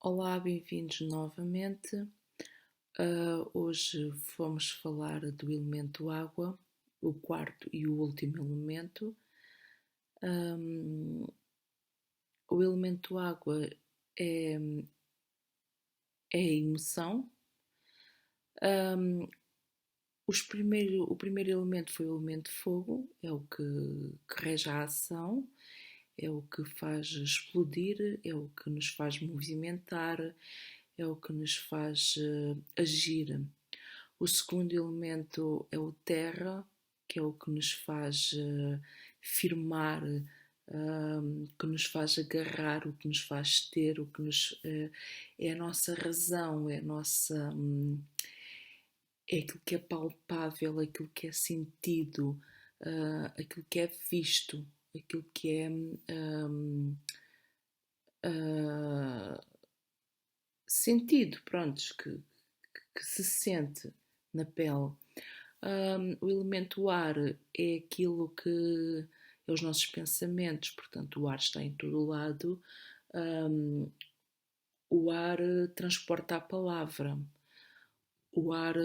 Olá, bem-vindos novamente. Hoje vamos falar do elemento água, o quarto e o último elemento. O elemento água é, é a emoção. O primeiro elemento foi o elemento fogo, é o que rege a ação, é o que faz explodir, é o que nos faz movimentar, é o que nos faz agir. O segundo elemento é o terra, que é o que nos faz firmar, que nos faz agarrar, o que nos faz ter, o que nos é a nossa razão, é a nossa é aquilo que é palpável, aquilo que é sentido, aquilo que é visto, aquilo que é uh, sentido, prontos, que se sente na pele. O elemento ar é aquilo que é os nossos pensamentos, portanto, o ar está em todo o lado. O ar transporta a palavra, o ar,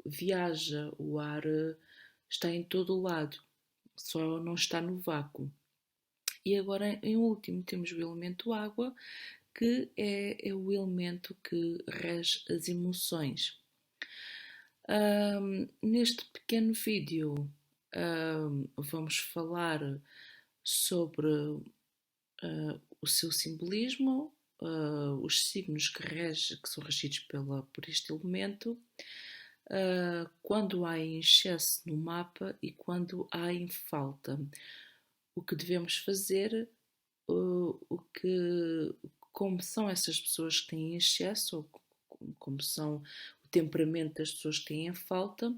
viaja, o ar está em todo o lado, só não está no vácuo. E agora, em último, temos o elemento água, que é o elemento que rege as emoções. Neste pequeno vídeo vamos falar sobre o seu simbolismo, os signos que são regidos por este elemento, quando há em excesso no mapa e quando há em falta. O que devemos fazer, como são essas pessoas que têm excesso, ou como são o temperamento das pessoas que têm falta,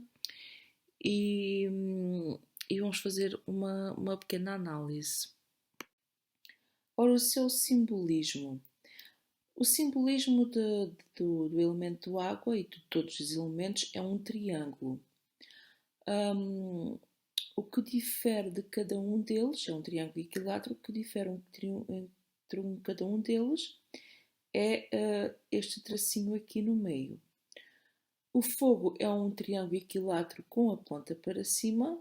e vamos fazer uma pequena análise. Ora, o seu simbolismo. O simbolismo do elemento água e de todos os elementos é um triângulo. O que difere de cada um deles, é um triângulo equilátero, o que difere entre cada um deles é este tracinho aqui no meio. O fogo é um triângulo equilátero com a ponta para cima.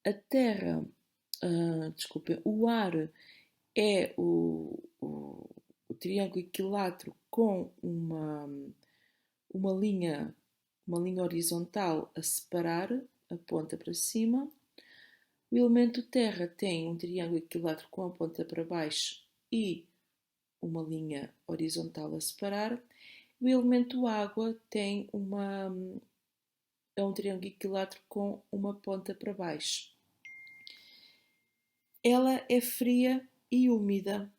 A terra, desculpem, o ar é o triângulo equilátero com uma linha horizontal a separar a ponta para cima. O elemento terra tem um triângulo equilátero com a ponta para baixo e uma linha horizontal a separar. O elemento água tem é um triângulo equilátero com uma ponta para baixo. Ela é fria e úmida.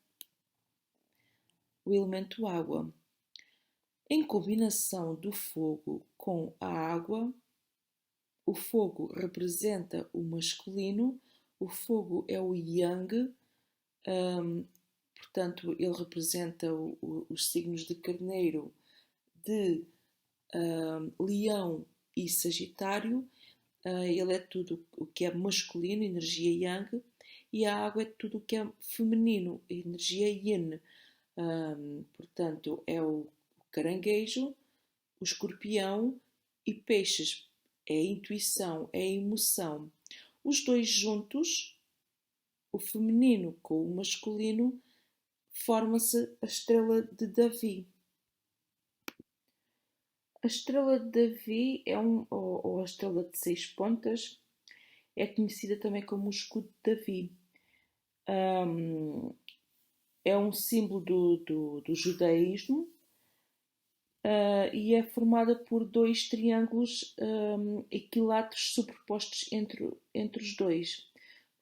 O elemento água. Em combinação do fogo com a água, o fogo representa o masculino, o fogo é o yang, portanto, ele representa os signos de Carneiro, de Leão e Sagitário. Ele é tudo o que é masculino, energia yang, e a água é tudo o que é feminino, energia yin. Portanto, é o caranguejo, o escorpião e peixes. É a intuição, é a emoção. Os dois juntos, o feminino com o masculino, forma-se a estrela de Davi. A estrela de Davi ou a estrela de 6 pontas, é conhecida também como o escudo de Davi. É um símbolo do judaísmo e é formada por dois triângulos equiláteros superpostos entre os dois.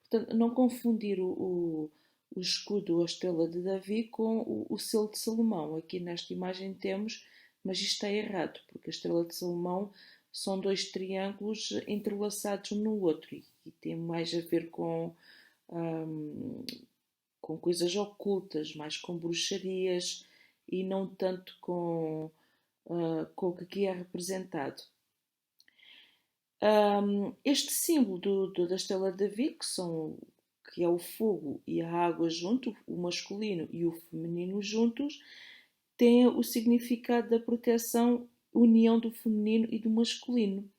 Portanto, não confundir o escudo ou a estrela de Davi com o selo de Salomão. Aqui nesta imagem temos, mas isto está errado, porque a estrela de Salomão são dois triângulos entrelaçados um no outro e tem mais a ver com coisas ocultas, mais com bruxarias e não tanto com o que aqui é representado. Este símbolo da Estrela de Davi, que é o fogo e a água junto, o masculino e o feminino juntos, tem o significado da proteção, união do feminino e do masculino.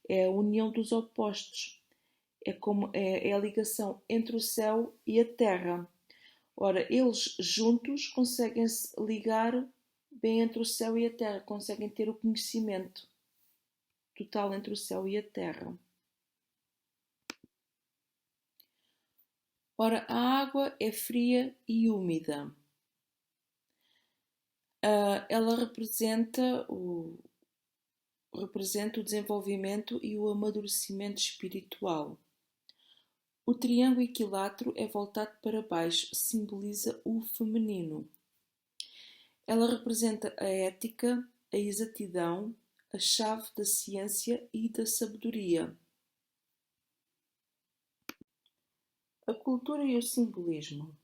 É a união dos opostos. É a ligação entre o céu e a terra. Ora, eles juntos conseguem se ligar bem entre o céu e a terra, conseguem ter o conhecimento total entre o céu e a terra. Ora, a água é fria e úmida. Ela representa o desenvolvimento e o amadurecimento espiritual. O triângulo equilátero é voltado para baixo, simboliza o feminino. Ela representa a ética, a exatidão, a chave da ciência e da sabedoria. A cultura e o simbolismo.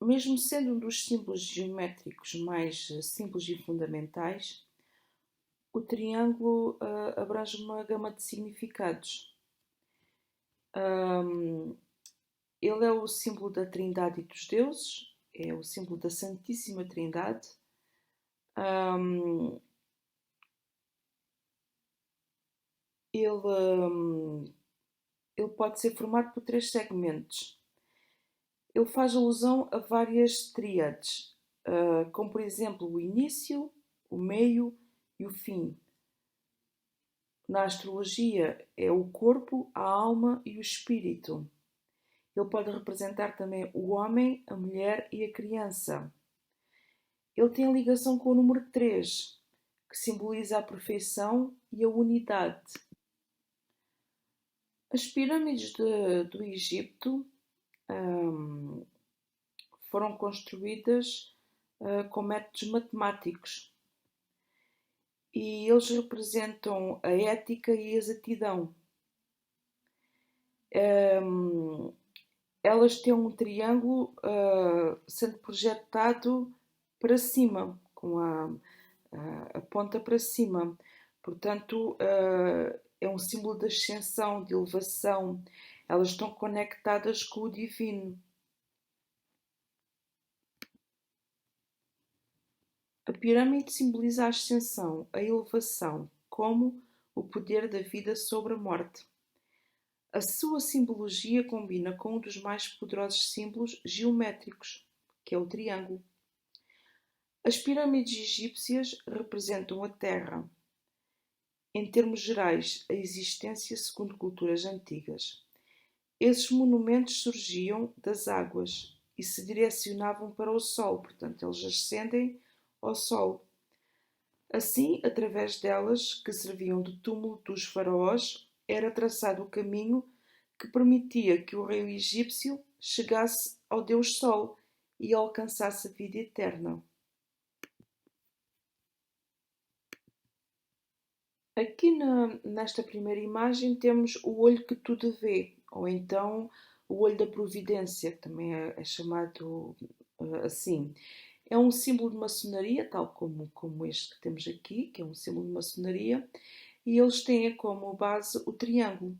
Mesmo sendo um dos símbolos geométricos mais simples e fundamentais, o triângulo abrange uma gama de significados. Ele é o símbolo da Trindade e dos deuses, é o símbolo da Santíssima Trindade. Ele pode ser formado por 3 segmentos. Ele faz alusão a várias tríades, como por exemplo o início, o meio e o fim. Na astrologia é o corpo, a alma e o espírito. Ele pode representar também o homem, a mulher e a criança. Ele tem ligação com o número 3, que simboliza a perfeição e a unidade. As pirâmides do Egito foram construídas com métodos matemáticos e eles representam a ética e a exatidão. Elas têm um triângulo sendo projetado para cima, com a ponta para cima. Portanto, é um símbolo de ascensão, de elevação. Elas estão conectadas com o divino. A pirâmide simboliza a ascensão, a elevação, como o poder da vida sobre a morte. A sua simbologia combina com um dos mais poderosos símbolos geométricos, que é o triângulo. As pirâmides egípcias representam a Terra. Em termos gerais, a existência segundo culturas antigas. Esses monumentos surgiam das águas e se direcionavam para o Sol, portanto, eles ascendem ao Sol. Assim, através delas, que serviam de túmulo dos faraós, era traçado o caminho que permitia que o rei egípcio chegasse ao Deus Sol e alcançasse a vida eterna. Aqui nesta primeira imagem temos o olho que tudo vê, ou então o olho da providência, que também é chamado assim. É um símbolo de maçonaria, tal como este que temos aqui, que é um símbolo de maçonaria, e eles têm como base o triângulo.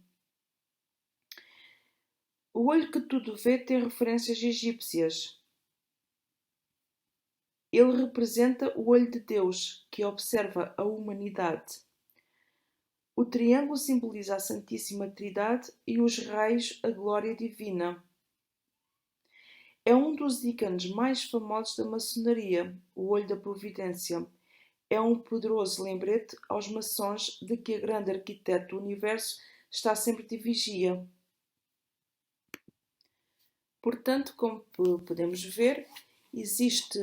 O olho que tudo vê tem referências egípcias. Ele representa o olho de Deus, que observa a humanidade. O triângulo simboliza a Santíssima Trindade e os raios, a glória divina. É um dos ícones mais famosos da maçonaria, o olho da providência. É um poderoso lembrete aos maçons de que a grande arquiteto do universo está sempre de vigia. Portanto, como podemos ver, existe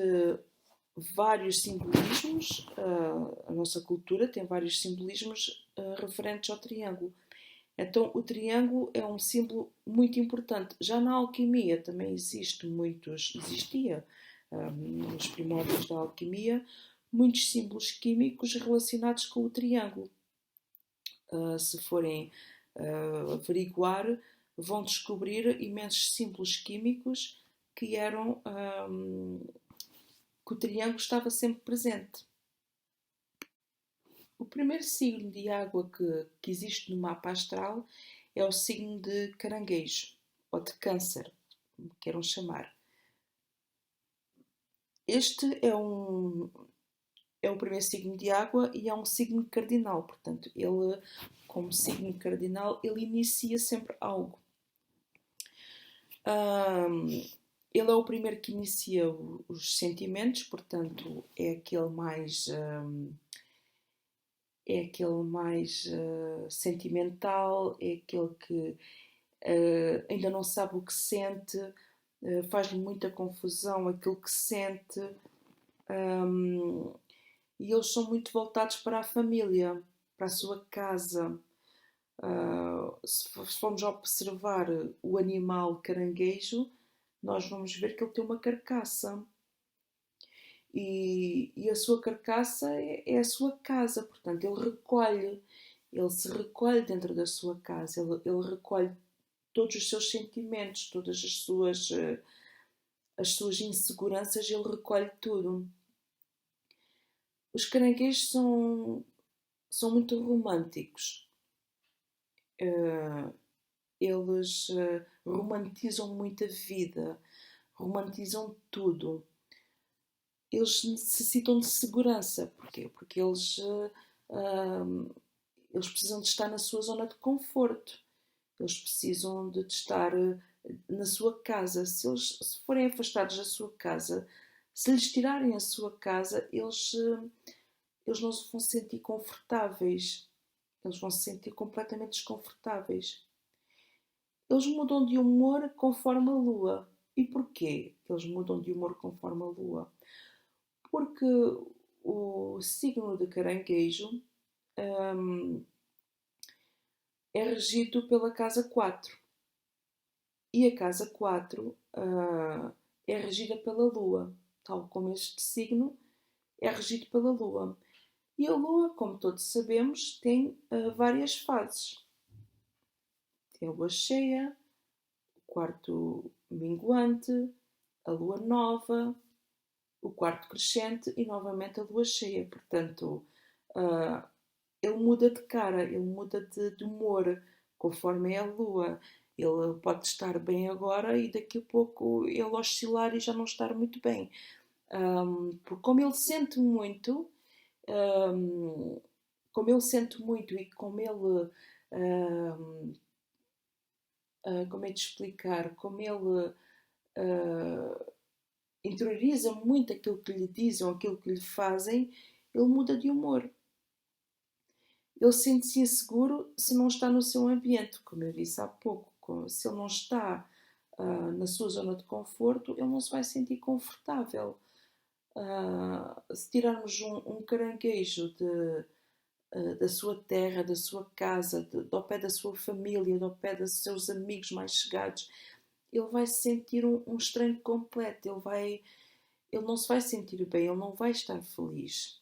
vários simbolismos, a nossa cultura tem vários simbolismos referentes ao triângulo. Então, o triângulo é um símbolo muito importante. Já na alquimia também existia nos primórdios da alquimia, muitos símbolos químicos relacionados com o triângulo. Se forem averiguar, vão descobrir imensos símbolos químicos que eram que o triângulo estava sempre presente. O primeiro signo de água que existe no mapa astral é o signo de Caranguejo, ou de Câncer, como queiram chamar. Este é o primeiro signo de água e é um signo cardinal, portanto, ele, como signo cardinal, ele inicia sempre algo. Ele é o primeiro que inicia os sentimentos, portanto, é aquele mais sentimental, é aquele que ainda não sabe o que sente, faz-lhe muita confusão aquilo que sente, e eles são muito voltados para a família, para a sua casa. Se formos observar o animal caranguejo, nós vamos ver que ele tem uma carcaça. E a sua carcaça é a sua casa, portanto, ele se recolhe dentro da sua casa, ele recolhe todos os seus sentimentos, todas as suas inseguranças, ele recolhe tudo. Os caranguejos são muito românticos. Eles romantizam muito a vida, romantizam tudo. Eles necessitam de segurança. Porquê? Porque eles precisam de estar na sua zona de conforto. Eles precisam de estar na sua casa. Se forem afastados da sua casa, se lhes tirarem a sua casa, eles não se vão sentir confortáveis. Eles vão se sentir completamente desconfortáveis. Eles mudam de humor conforme a lua. E porquê que eles mudam de humor conforme a lua? Porque o signo de Caranguejo é regido pela casa 4. E a casa 4 é regida pela Lua, tal como este signo é regido pela Lua. E a Lua, como todos sabemos, tem várias fases. Tem a Lua cheia, o quarto minguante, a Lua nova, o quarto crescente e novamente a Lua cheia. Portanto, ele muda de cara, ele muda de humor conforme é a Lua. Ele pode estar bem agora e daqui a pouco ele oscilar e já não estar muito bem. Porque como ele sente muito, e como ele, como é de explicar, como ele interioriza muito aquilo que lhe dizem, aquilo que lhe fazem, ele muda de humor. Ele sente-se inseguro se não está no seu ambiente, como eu disse há pouco. Se ele não está na sua zona de conforto, ele não se vai sentir confortável. Se tirarmos um caranguejo da sua terra, da sua casa, do pé da sua família, do pé dos seus amigos mais chegados, ele vai se sentir um estranho completo. Ele não se vai sentir bem, ele não vai estar feliz.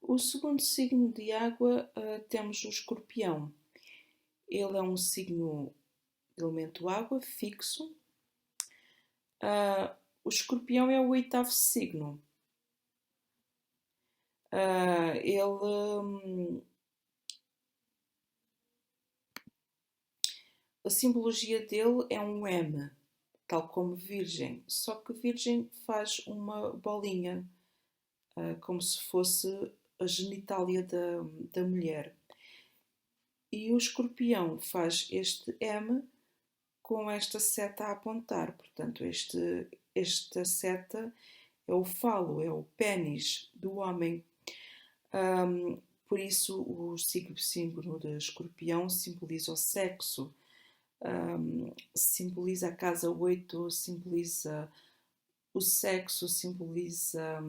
O segundo signo de água temos o escorpião. Ele é um signo de elemento água, fixo. O escorpião é o 8º signo. A simbologia dele é um M, tal como Virgem, só que Virgem faz uma bolinha, como se fosse a genitália da mulher. E o escorpião faz este M com esta seta a apontar. Portanto, esta seta é o falo, é o pênis do homem. Por isso, o signo de escorpião simboliza o sexo, simboliza a casa 8, simboliza o sexo, simboliza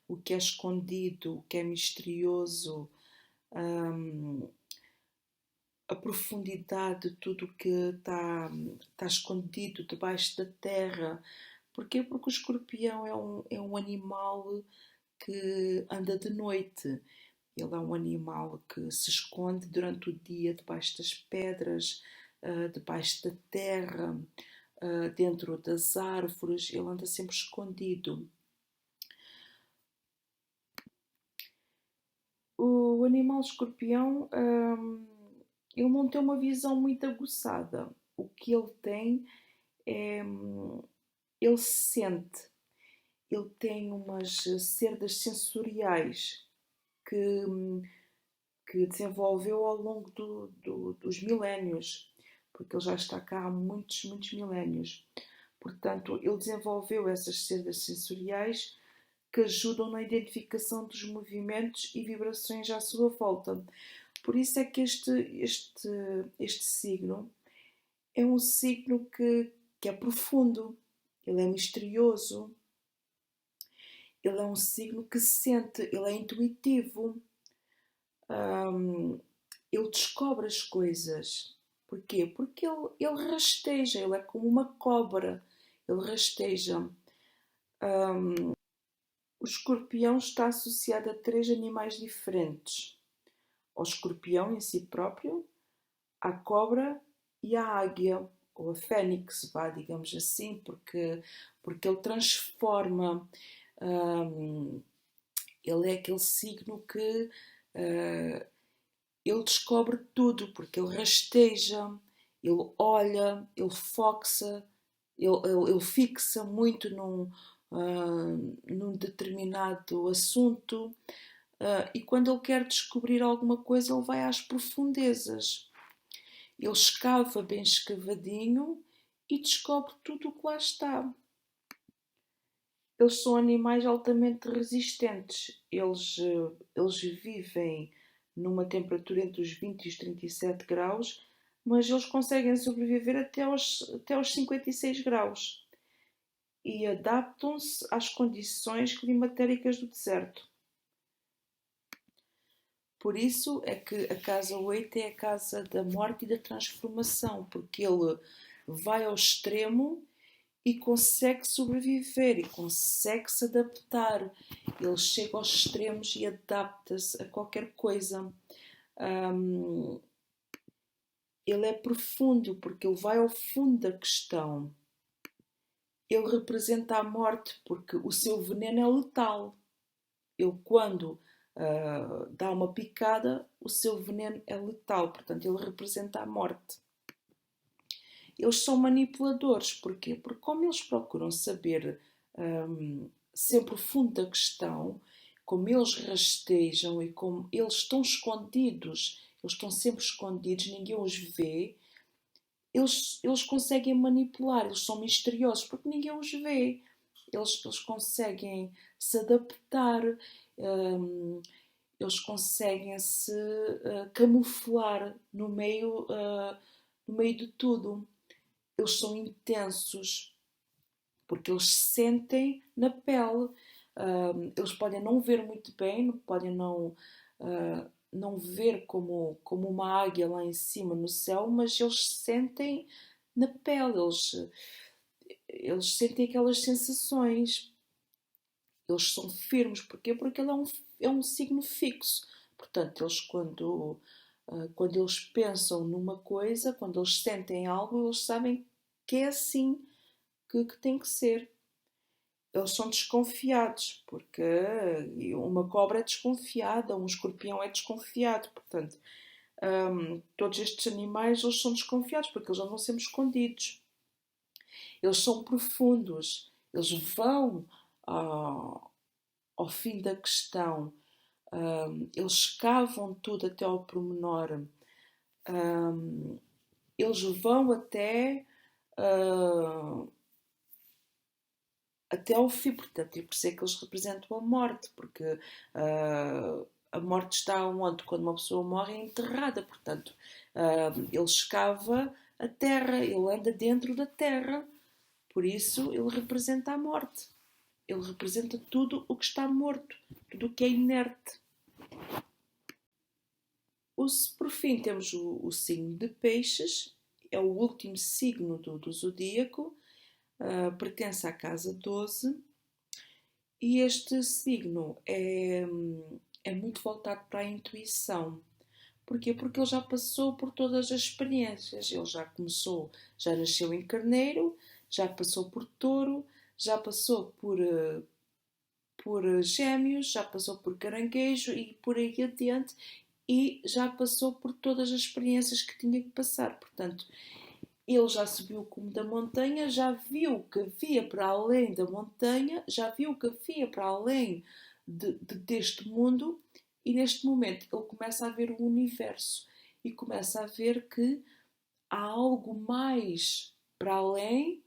o que é escondido, o que é misterioso, a profundidade de tudo que está escondido debaixo da terra. Porquê? Porque o escorpião é um animal que anda de noite. Ele é um animal que se esconde durante o dia debaixo das pedras, debaixo da terra, dentro das árvores. Ele anda sempre escondido. O animal escorpião, ele não tem uma visão muito aguçada. O que ele tem é, ele sente, ele tem umas cerdas sensoriais que, que desenvolveu ao longo dos milénios, porque ele já está cá há muitos, muitos milénios. Portanto, ele desenvolveu essas cerdas sensoriais que ajudam na identificação dos movimentos e vibrações à sua volta. Por isso é que este signo é um signo que é profundo, ele é misterioso, ele é um signo que sente, ele é intuitivo, ele descobre as coisas. Porquê? Porque ele rasteja, ele é como uma cobra, ele rasteja. O escorpião está associado a três animais diferentes: ao escorpião em si próprio, à cobra e à águia, ou a fênix, vá, digamos assim, porque ele transforma, ele é aquele signo que ele descobre tudo, porque ele rasteja, ele olha, ele foca, ele fixa muito num determinado assunto, e quando ele quer descobrir alguma coisa, ele vai às profundezas. Ele escava bem escavadinho e descobre tudo o que lá está. Eles são animais altamente resistentes. Eles vivem numa temperatura entre os 20 e os 37 graus, mas eles conseguem sobreviver até aos 56 graus e adaptam-se às condições climatéricas do deserto. Por isso é que a casa 8 é a casa da morte e da transformação, porque ele vai ao extremo e consegue sobreviver e consegue se adaptar. Ele chega aos extremos e adapta-se a qualquer coisa. Ele é profundo porque ele vai ao fundo da questão. Ele representa a morte porque o seu veneno é letal. Ele, quando dá uma picada, o seu veneno é letal, portanto, ele representa a morte. Eles são manipuladores, porquê? Porque como eles procuram saber sempre o fundo da questão, como eles rastejam e como eles estão escondidos, eles estão sempre escondidos, ninguém os vê, eles conseguem manipular, eles são misteriosos porque ninguém os vê. Eles conseguem se adaptar, eles conseguem se camuflar no meio de tudo. Eles são intensos porque eles sentem na pele. Eles podem não ver muito bem, podem não ver como uma águia lá em cima no céu, mas eles sentem na pele, eles sentem aquelas sensações. Eles são firmes, porquê? Porque ele é um signo fixo. Portanto, eles quando eles pensam numa coisa, quando eles sentem algo, eles sabem que é assim que tem que ser. Eles são desconfiados, porque uma cobra é desconfiada, um escorpião é desconfiado. Portanto, todos estes animais eles são desconfiados porque eles andam sempre escondidos. Eles são profundos, eles vão ao fim da questão, eles escavam tudo até ao pormenor, eles vão até ao fim, portanto, e por isso é que eles representam a morte, porque a morte está onde? Quando uma pessoa morre é enterrada, portanto, ele escava a terra, ele anda dentro da terra, por isso ele representa a morte. Ele representa tudo o que está morto, tudo o que é inerte. Por fim, temos o signo de Peixes, é o último signo do zodíaco, pertence à casa 12, e este signo é muito voltado para a intuição. Porquê? Porque ele já passou por todas as experiências. Ele já nasceu em Carneiro, já passou por Touro, já passou por por gêmeos, já passou por caranguejo e por aí adiante, e já passou por todas as experiências que tinha que passar. Portanto, ele já subiu o cume da montanha, já viu que havia para além da montanha, já viu que havia para além deste mundo, e neste momento ele começa a ver o universo e começa a ver que há algo mais para além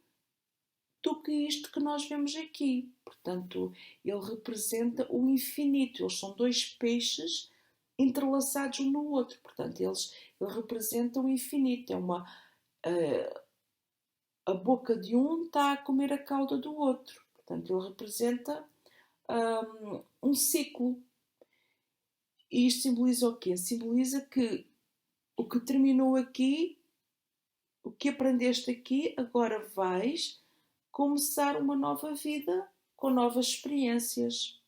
do que isto que nós vemos aqui. Portanto, ele representa o infinito. Eles são dois peixes entrelaçados um no outro. Portanto, ele representa o infinito. É uma, a boca de um está a comer a cauda do outro. Portanto, ele representa um ciclo. E isto simboliza o quê? Simboliza que o que terminou aqui, o que aprendeste aqui, agora vais começar uma nova vida com novas experiências.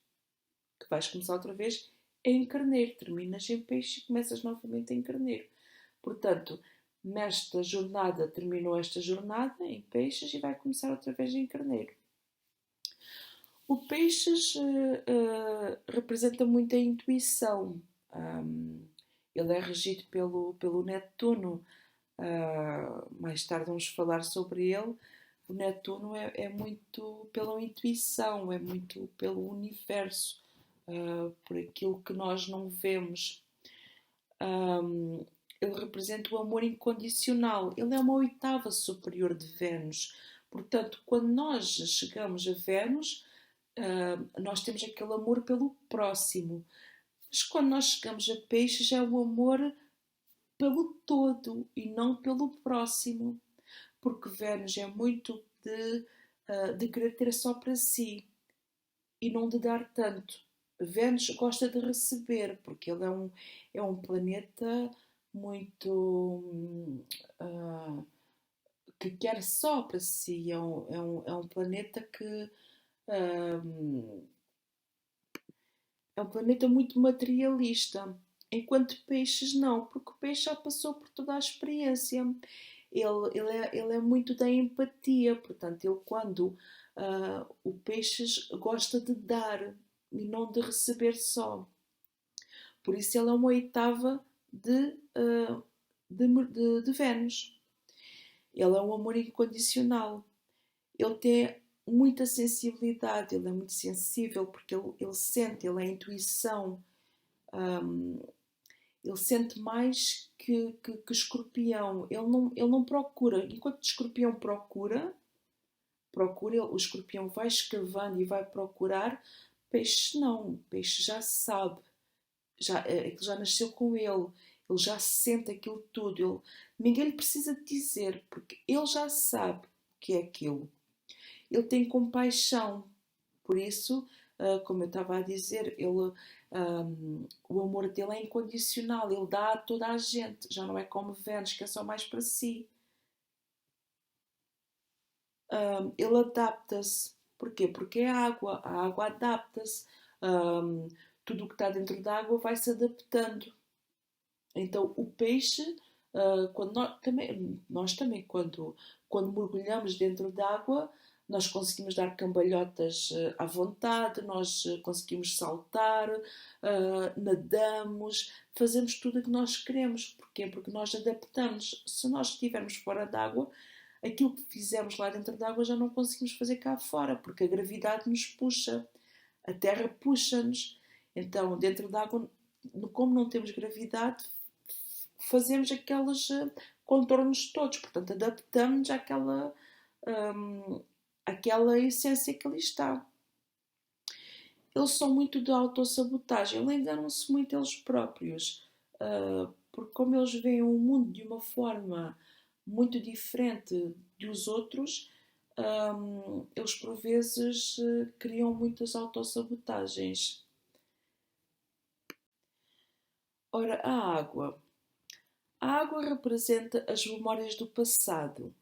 Que vais começar outra vez em carneiro. Terminas em peixe e começas novamente em carneiro. Portanto, nesta jornada, terminou esta jornada em peixes e vai começar outra vez em carneiro. O peixes representa muito a intuição. Ele é regido pelo Netuno. Mais tarde vamos falar sobre ele. O Netuno é muito pela intuição, é muito pelo universo, por aquilo que nós não vemos. Ele representa o amor incondicional. Ele é uma oitava superior de Vênus. Portanto, quando nós chegamos a Vênus, nós temos aquele amor pelo próximo. Mas quando nós chegamos a Peixes, é o amor pelo todo e não pelo próximo. Porque Vênus é muito de querer ter só para si e não de dar tanto. Vênus gosta de receber, porque ele é um planeta muito que quer só para si. É um planeta que é um planeta muito materialista. Enquanto peixes não, porque o peixe já passou por toda a experiência. Ele é muito da empatia, portanto, ele quando o peixes gosta de dar e não de receber só. Por isso ele é uma oitava de Vênus. Ele é um amor incondicional. Ele tem muita sensibilidade, ele é muito sensível porque ele sente, ele é intuição. Ele sente mais que escorpião. Ele não procura. Enquanto o escorpião procura, o escorpião vai escavando e vai procurar. Peixe não. Peixe já sabe. Aquilo já nasceu com ele. Ele já sente aquilo tudo. Ninguém lhe precisa dizer, porque ele já sabe o que é aquilo. Ele tem compaixão. Por isso, como eu estava a dizer, o amor dele é incondicional. Ele dá a toda a gente. Já não é como Vênus, que é só mais para si. Ele adapta-se. Porquê? Porque é água. A água adapta-se. Tudo o que está dentro da água vai se adaptando. Então, o peixe, quando nós também quando mergulhamos dentro d'água, nós conseguimos dar cambalhotas à vontade, nós conseguimos saltar, nadamos, fazemos tudo o que nós queremos. Porquê? Porque nós adaptamos. Se nós estivermos fora d'água, aquilo que fizemos lá dentro d'água já não conseguimos fazer cá fora, porque a gravidade nos puxa, a terra puxa-nos. Então, dentro d'água, como não temos gravidade, fazemos aqueles contornos todos, portanto adaptamos-nos àquela essência que ali está. Eles são muito de autossabotagem, eles enganam-se muito eles próprios, porque como eles veem o mundo de uma forma muito diferente dos outros, eles por vezes criam muitas autossabotagens. Ora, a água. A água representa as memórias do passado.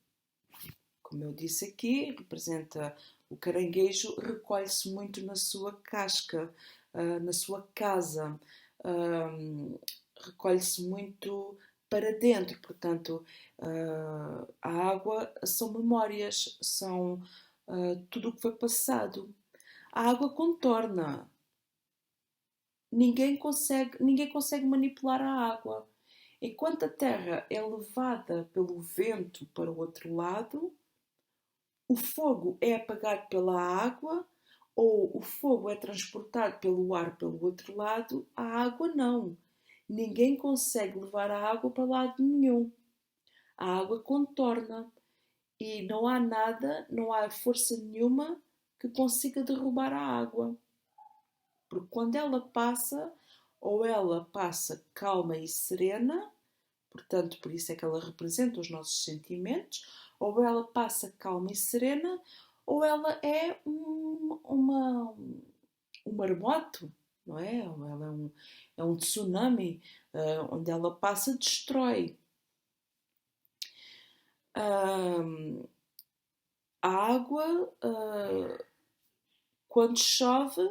Como eu disse aqui, representa o caranguejo, recolhe-se muito na sua casca, na sua casa, recolhe-se muito para dentro. Portanto, a água são memórias, são tudo o que foi passado. A água contorna. Ninguém consegue manipular a água. Enquanto a terra é levada pelo vento para o outro lado, o fogo é apagado pela água ou o fogo é transportado pelo ar pelo outro lado, a água não. Ninguém consegue levar a água para lado nenhum. A água contorna e não há nada, não há força nenhuma que consiga derrubar a água. Porque quando ela passa, ou ela passa calma e serena, portanto, por isso é que ela representa os nossos sentimentos, ou ela passa calma e serena, ou ela é um marmoto, não é? Ou ela é um tsunami, onde ela passa destrói. A água, quando chove,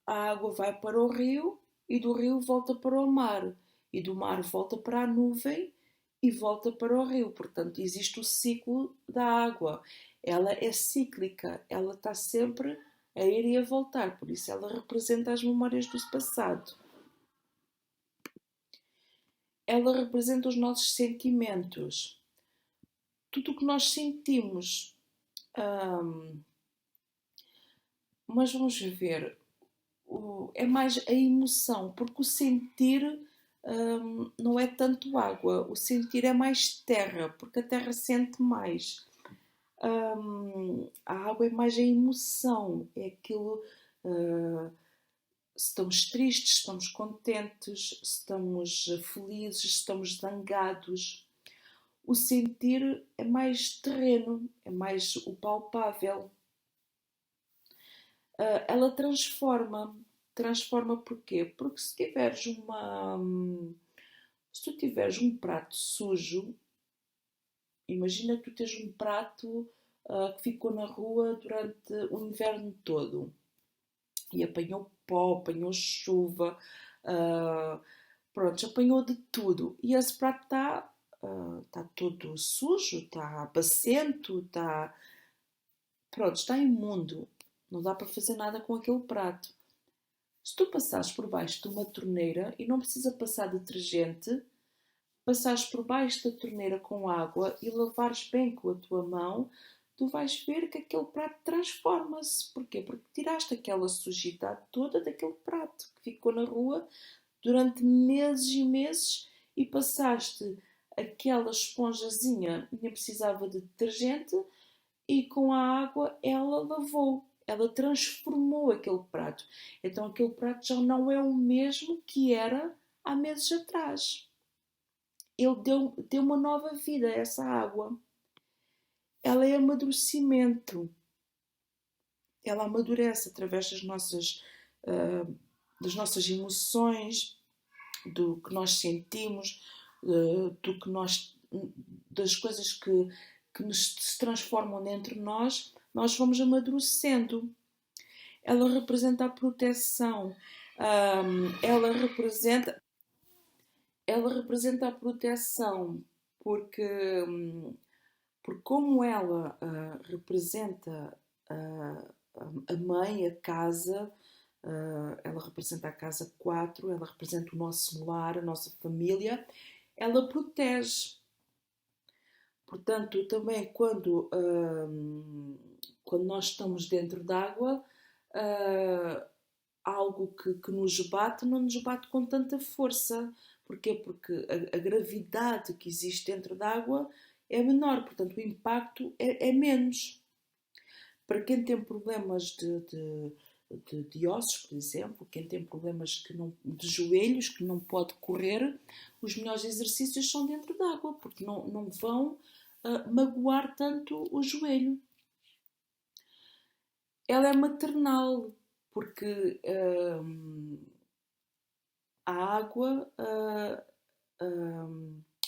a água vai para o rio e do rio volta para o mar. E do mar volta para a nuvem e volta para o rio. Portanto, existe o ciclo da água. Ela é cíclica, ela está sempre a ir e a voltar. Por isso, ela representa as memórias do passado. Ela representa os nossos sentimentos. Tudo o que nós sentimos. Mas vamos ver, é mais a emoção, porque o sentir não é tanto água, o sentir é mais terra, porque a terra sente mais. A água é mais a emoção, é aquilo. Se estamos tristes, se estamos contentes, se estamos felizes, se estamos zangados. O sentir é mais terreno, é mais o palpável. Ela transforma. Transforma porquê? Porque se tu tiveres um prato sujo, imagina que tu tens um prato que ficou na rua durante o inverno todo e apanhou pó, apanhou chuva, pronto, apanhou de tudo. E esse prato está todo sujo, está bacento, está imundo. Não dá para fazer nada com aquele prato. Se tu passares por baixo de uma torneira e não precisa passar detergente, passares por baixo da torneira com água e lavares bem com a tua mão, tu vais ver que aquele prato transforma-se. Porquê? Porque tiraste aquela sujidade toda daquele prato que ficou na rua durante meses e meses e passaste aquela esponjazinha, nem precisava de detergente, e com a água ela lavou. Ela transformou aquele prato. Então aquele prato já não é o mesmo que era há meses atrás. Ele deu uma nova vida a essa água. Ela é amadurecimento. Ela amadurece através das nossas emoções, do que nós sentimos, das coisas que se transformam dentro de nós, nós vamos amadurecendo. Ela representa a proteção. Ela representa a proteção porque, porque como ela representa a mãe, a casa, ela representa a casa 4, ela representa o nosso lar, a nossa família, ela protege. Portanto, também quando nós estamos dentro d'água, algo que nos bate, não nos bate com tanta força. Porquê? Porque a gravidade que existe dentro d'água é menor, portanto o impacto é menos. Para quem tem problemas de ossos, por exemplo, quem tem problemas de joelhos, que não pode correr, os melhores exercícios são dentro d'água, porque não vão magoar tanto o joelho. Ela é maternal, porque a água,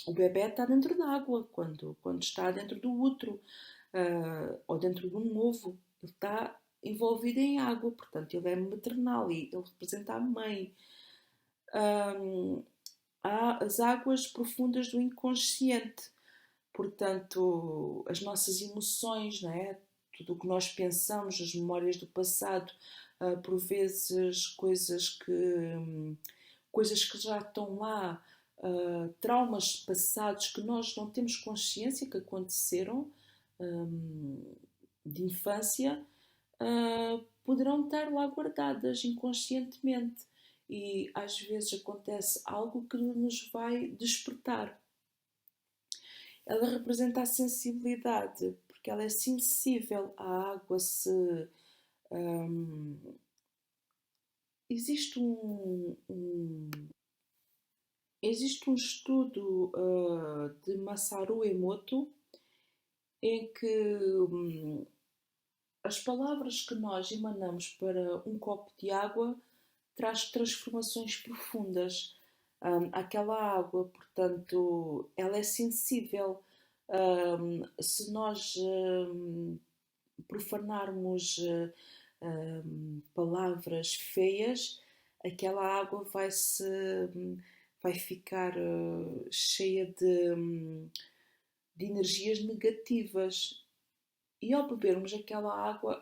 o bebê está dentro d'água quando está dentro do útero ou dentro de um ovo. Ele está envolvido em água, portanto ele é maternal e ele representa a mãe. Há as águas profundas do inconsciente, portanto as nossas emoções, não é? Tudo o que nós pensamos, as memórias do passado, por vezes coisas que já estão lá, traumas passados que nós não temos consciência que aconteceram, hum, de infância, poderão estar lá guardadas inconscientemente. E às vezes acontece algo que nos vai despertar. Ela representa a sensibilidade, porque ela é sensível à água. Se hum, existe existe um estudo de Masaru Emoto em que as palavras que nós emanamos para um copo de água traz transformações profundas. Aquela água, portanto, ela é sensível. Se nós profanarmos palavras feias, aquela água vai ficar cheia de energias negativas. E ao bebermos aquela água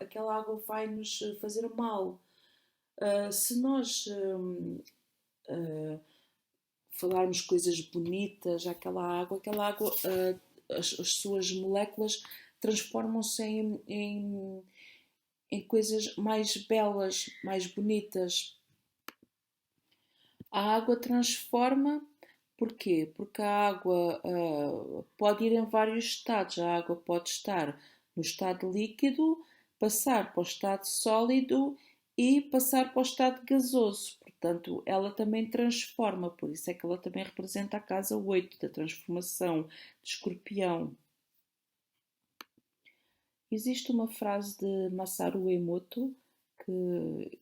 vai nos fazer mal. Se nós falarmos coisas bonitas aquela água as suas moléculas transformam-se em coisas mais belas, mais bonitas. A água transforma, porquê? Porque a água pode ir em vários estados. A água pode estar no estado líquido, passar para o estado sólido e passar para o estado gasoso. Portanto, ela também transforma, por isso é que ela também representa a casa 8 da transformação de Escorpião. Existe uma frase de Masaru Emoto que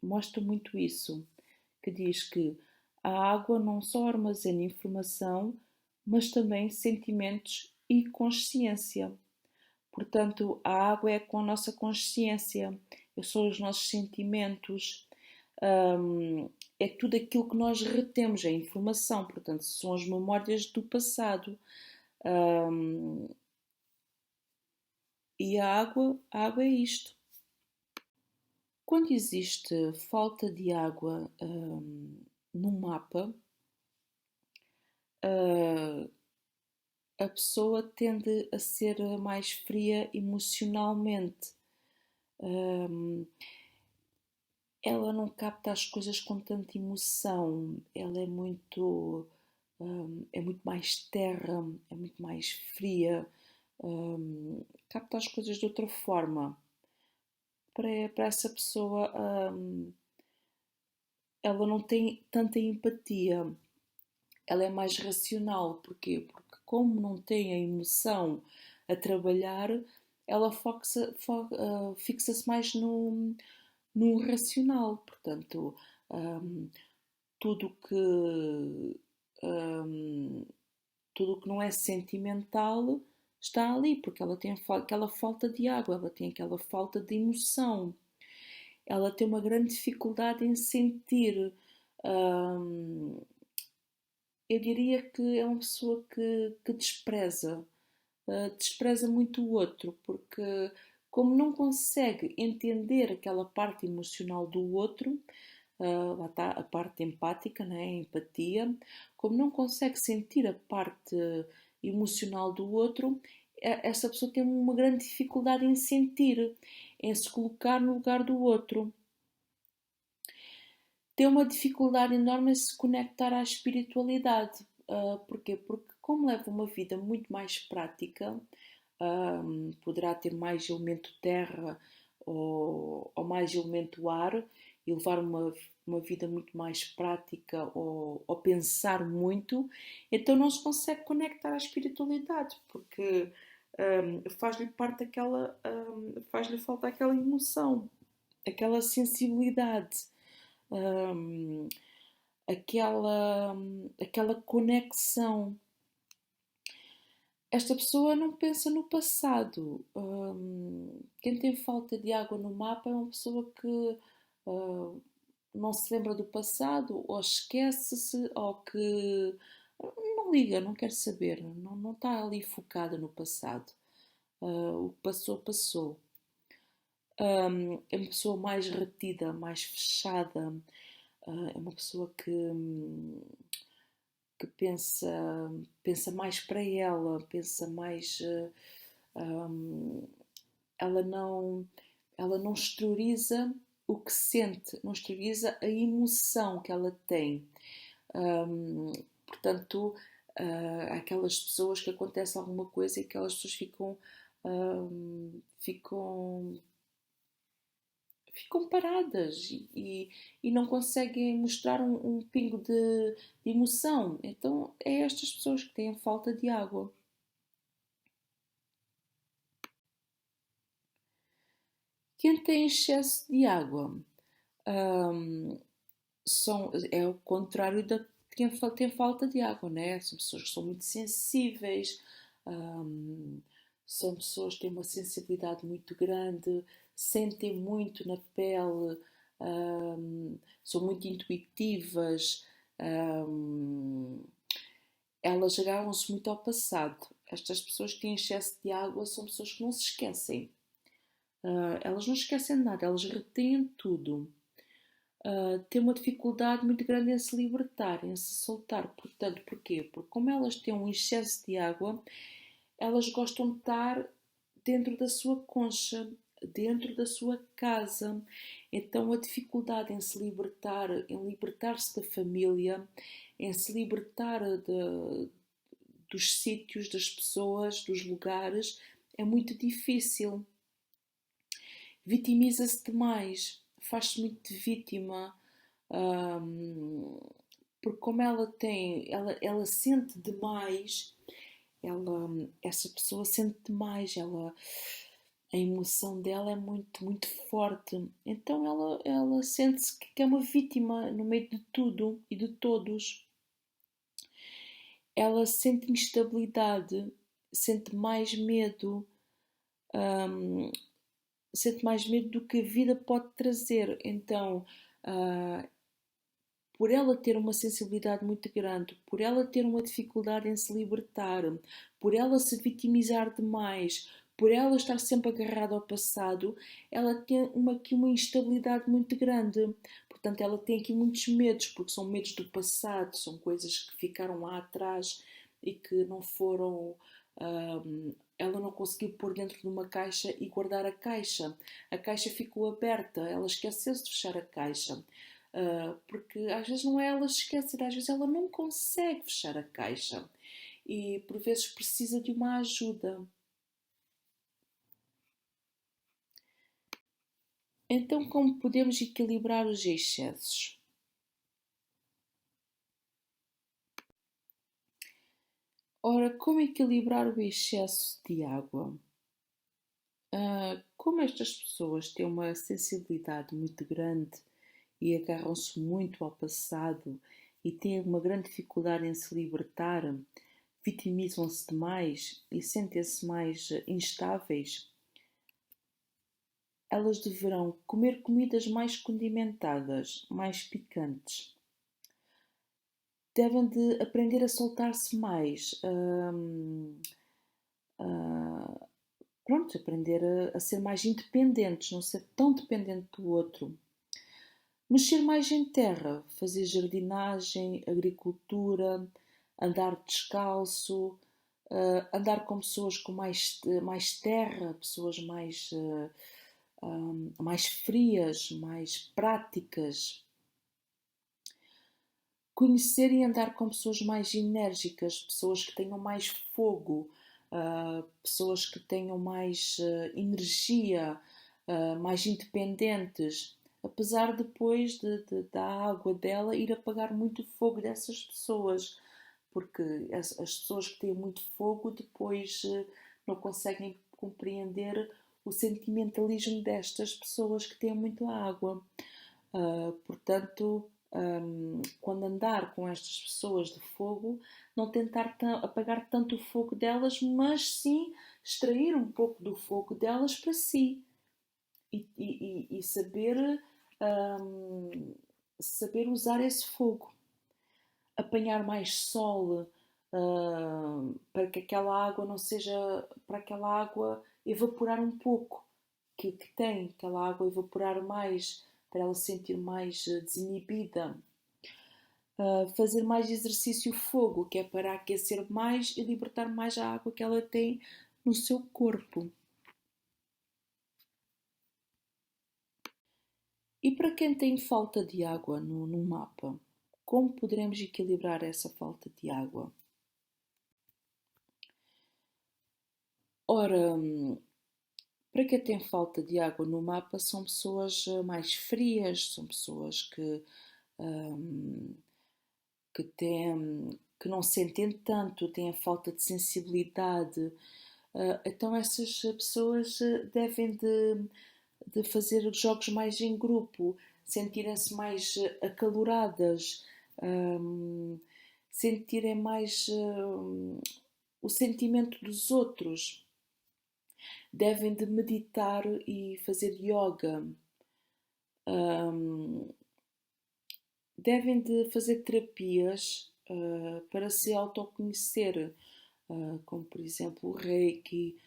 mostra muito isso, que diz que a água não só armazena informação, mas também sentimentos e consciência. Portanto, a água é com a nossa consciência, são os nossos sentimentos, é tudo aquilo que nós retemos, é informação, portanto, são as memórias do passado. E a água é isto. Quando existe falta de água no mapa, a pessoa tende a ser mais fria emocionalmente. Ela não capta as coisas com tanta emoção, ela é muito mais terra, é muito mais fria, capta as coisas de outra forma. Para essa pessoa, ela não tem tanta empatia, ela é mais racional. Porquê? Porque como não tem a emoção a trabalhar, ela fixa-se mais no racional. Portanto, tudo que tudo que não é sentimental está ali, porque ela tem aquela falta de água, ela tem aquela falta de emoção, ela tem uma grande dificuldade em sentir. Eu diria que é uma pessoa que despreza, despreza muito o outro, porque como não consegue entender aquela parte emocional do outro, lá está a parte empática, né, a empatia, como não consegue sentir a parte emocional do outro, essa pessoa tem uma grande dificuldade em sentir, em se colocar no lugar do outro. Tem uma dificuldade enorme em se conectar à espiritualidade. Porquê? Porque como leva uma vida muito mais prática, poderá ter mais elemento terra ou mais elemento ar e levar uma vida muito mais prática ou pensar muito, então não se consegue conectar à espiritualidade, porque faz-lhe parte daquela, faz-lhe falta aquela emoção, aquela sensibilidade, hum, aquela conexão. Esta pessoa não pensa no passado. Quem tem falta de água no mapa é uma pessoa que não se lembra do passado, ou esquece-se, ou que não liga, não quer saber, não está ali focada no passado. O que passou, passou. É uma pessoa mais retida, mais fechada, é uma pessoa que pensa mais para ela, pensa mais. Um, ela não, ela não exterioriza o que sente, não exterioriza a emoção que ela tem. Um, Portanto, aquelas pessoas que acontece alguma coisa e aquelas pessoas ficam ficam paradas e não conseguem mostrar um pingo de emoção. Então, é estas pessoas que têm falta de água. Quem tem excesso de água hum, é o contrário da quem tem falta de água, né? São pessoas que são muito sensíveis, hum, são pessoas que têm uma sensibilidade muito grande, sentem muito na pele, são muito intuitivas, hum, elas agarram-se muito ao passado. Estas pessoas que têm excesso de água são pessoas que não se esquecem. Elas não esquecem de nada, elas retêm tudo. Têm uma dificuldade muito grande em se libertar, em se soltar. Portanto, porquê? Porque como elas têm um excesso de água, elas gostam de estar dentro da sua concha, dentro da sua casa. Então a dificuldade em se libertar, em libertar-se da família, em se libertar dos sítios, das pessoas, dos lugares, é muito difícil. Vitimiza-se demais, faz-se muito de vítima, hum, porque como ela sente demais, essa pessoa sente demais, a emoção dela é muito, muito forte, então ela sente-se que é uma vítima no meio de tudo e de todos. Ela sente instabilidade, sente mais medo, hum, sente mais medo do que a vida pode trazer. Então, uh, por ela ter uma sensibilidade muito grande, por ela ter uma dificuldade em se libertar, por ela se vitimizar demais, por ela estar sempre agarrada ao passado, ela tem aqui uma instabilidade muito grande. Portanto, ela tem aqui muitos medos, porque são medos do passado, são coisas que ficaram lá atrás e que não foram. Ela não conseguiu pôr dentro de uma caixa e guardar a caixa. A caixa ficou aberta, ela esqueceu-se de fechar a caixa. Porque às vezes não é ela esquecer, às vezes ela não consegue fechar a caixa e por vezes precisa de uma ajuda. Então, como podemos equilibrar os excessos? Ora, como equilibrar o excesso de água? Como estas pessoas têm uma sensibilidade muito grande e agarram-se muito ao passado e têm uma grande dificuldade em se libertar, vitimizam-se demais e sentem-se mais instáveis, elas deverão comer comidas mais condimentadas, mais picantes. Devem de aprender a soltar-se mais. Uh, Pronto, aprender a ser mais independentes, não ser tão dependente do outro. Mexer mais em terra, fazer jardinagem, agricultura, andar descalço, andar com pessoas com mais terra, pessoas mais frias, mais práticas. Conhecer e andar com pessoas mais enérgicas, pessoas que tenham mais fogo, pessoas que tenham mais energia, mais independentes, apesar depois da água dela ir apagar muito o fogo dessas pessoas, porque as pessoas que têm muito fogo depois não conseguem compreender o sentimentalismo destas pessoas que têm muita água. Portanto, quando andar com estas pessoas de fogo, não tentar apagar tanto o fogo delas, mas sim extrair um pouco do fogo delas para si e saber usar esse fogo, apanhar mais sol para que aquela água não seja, para aquela água evaporar um pouco que tem aquela água evaporar mais, para ela se sentir mais desinibida. Fazer mais exercício fogo, que é para aquecer mais e libertar mais a água que ela tem no seu corpo. E para quem tem falta de água no mapa, como poderemos equilibrar essa falta de água? Ora, para quem tem falta de água no mapa, são pessoas mais frias, são pessoas hum, que não sentem tanto, têm a falta de sensibilidade. Então essas pessoas devem de fazer jogos mais em grupo, sentirem-se mais acaloradas, hum, sentirem mais o sentimento dos outros. Devem de meditar e fazer yoga. Hum, Devem de fazer terapias para se autoconhecer, como por exemplo o Reiki,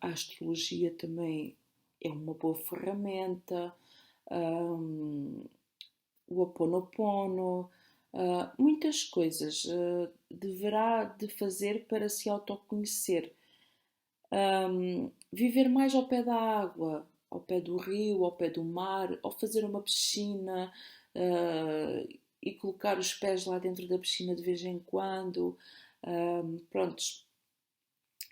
a astrologia também é uma boa ferramenta, o Ho'oponopono, muitas coisas deverá de fazer para se autoconhecer. Viver mais ao pé da água, ao pé do rio, ao pé do mar, ou fazer uma piscina e colocar os pés lá dentro da piscina de vez em quando. Prontos,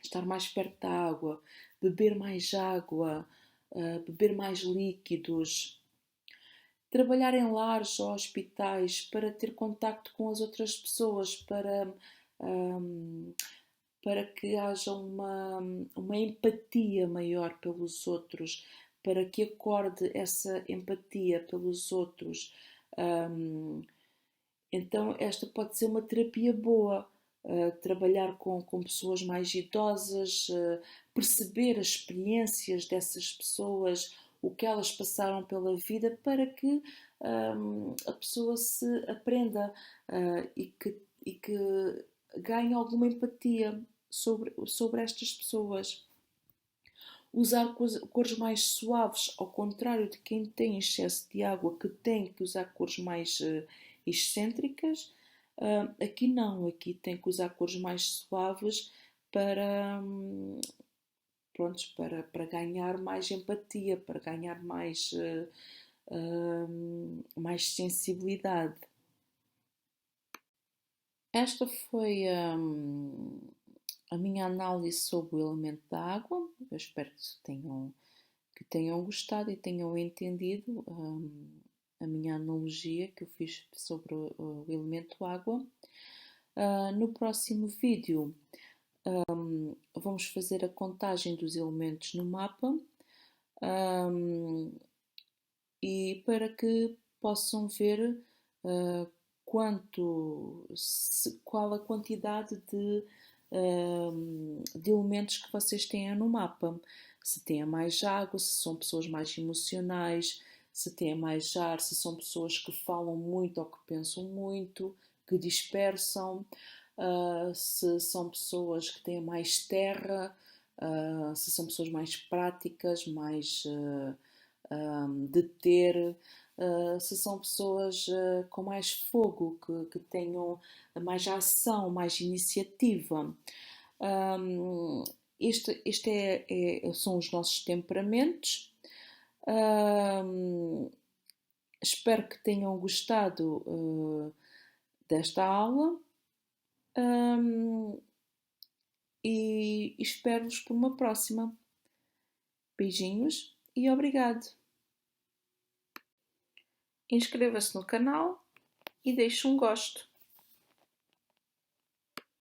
estar mais perto da água, beber mais água, beber mais líquidos, trabalhar em lares ou hospitais para ter contacto com as outras pessoas, para que haja uma empatia maior pelos outros, para que acorde essa empatia pelos outros. Então, esta pode ser uma terapia boa. Trabalhar com pessoas mais idosas, perceber as experiências dessas pessoas, o que elas passaram pela vida, para que a pessoa se aprenda e que ganhe alguma empatia sobre estas pessoas. Usar cores mais suaves, ao contrário de quem tem excesso de água, que tem que usar cores mais excêntricas. Aqui não, aqui tem que usar cores mais suaves para, prontos, para ganhar mais empatia, para ganhar mais sensibilidade. Esta foi a minha análise sobre o elemento da água. Eu espero que tenham gostado e tenham entendido a minha analogia que eu fiz sobre o elemento água. No próximo vídeo vamos fazer a contagem dos elementos no mapa e para que possam ver qual a quantidade de elementos que vocês têm no mapa. Se têm mais água, se são pessoas mais emocionais, se têm mais ar, se são pessoas que falam muito ou que pensam muito, que dispersam, se são pessoas que têm mais terra, se são pessoas mais práticas, mais de ter, se são pessoas com mais fogo, que tenham mais ação, mais iniciativa. Este são os nossos temperamentos. Espero que tenham gostado desta aula e espero-vos por uma próxima. Beijinhos e obrigado! Inscreva-se no canal e deixe um gosto.